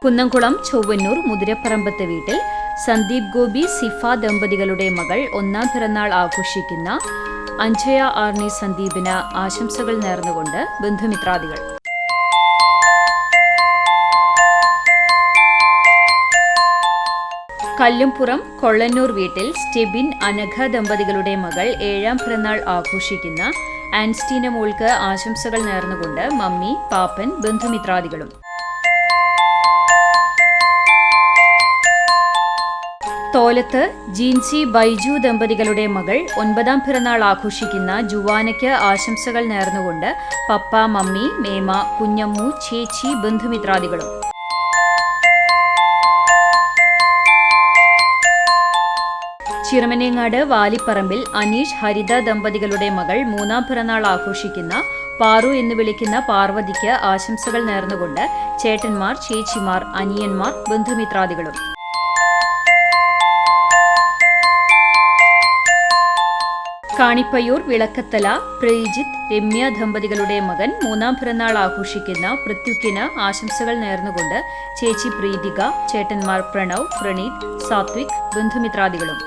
കുന്നംകുളം ചൊവ്വന്നൂർ മുതിരപ്പറമ്പത്ത് വീട്ടിൽ സന്ദീപ് ഗോപി സിഫ ദമ്പതികളുടെ മകൾ ഒന്നാം പിറന്നാൾ ആഘോഷിക്കുന്ന അഞ്ജയ ആർണി സന്ദീപിന് ആശംസകൾ നേർന്നുകൊണ്ട് ബന്ധുമിത്രാദികൾ. കല്ലുംപുറം കൊള്ളന്നൂർ വീട്ടിൽ സ്റ്റെബിൻ അനഘ ദമ്പതികളുടെ മകൾ ഏഴാം പിറന്നാൾ ആഘോഷിക്കുന്ന ആൻസ്റ്റീന മോൾക്ക് ആശംസകൾ നേർന്നുകൊണ്ട് മമ്മി, പാപ്പൻ, ബന്ധുമിത്രാദികളും. തോലത്ത് ജീൻസി ബൈജു ദമ്പതികളുടെ മകൾ 9ാം പിറന്നാൾ ആഘോഷിക്കുന്ന ജുവാനയ്ക്ക് ആശംസകൾ നേർന്നുകൊണ്ട് പപ്പ, മമ്മി, മേമ, കുഞ്ഞമ്മു, ചേച്ചി, ബന്ധുമിത്രാദികളും. ചിറമനേങ്ങാട് വാലിപ്പറമ്പിൽ അനീഷ്, ഹരിത ദമ്പതികളുടെ മകൾ 3ാം പിറന്നാൾ ആഘോഷിക്കുന്ന പാറു എന്ന് വിളിക്കുന്ന പാർവതിക്ക് ആശംസകൾ നേർന്നുകൊണ്ട് ചേട്ടന്മാർ, ചേച്ചിമാർ, അനിയന്മാർ, ബന്ധുമിത്രാദികളും. കാണിപ്പയ്യൂർ വിളക്കത്തല പ്രജിത്ത്, രമ്യ ദമ്പതികളുടെ മകൻ 3ാം പിറന്നാൾ ആഘോഷിക്കുന്ന പൃഥ്വിക്കിന് ആശംസകൾ നേർന്നുകൊണ്ട് ചേച്ചി പ്രീതിക, ചേട്ടന്മാർ പ്രണവ്, പ്രണീത്, സാത്വിക്, ബന്ധുമിത്രാദികളും.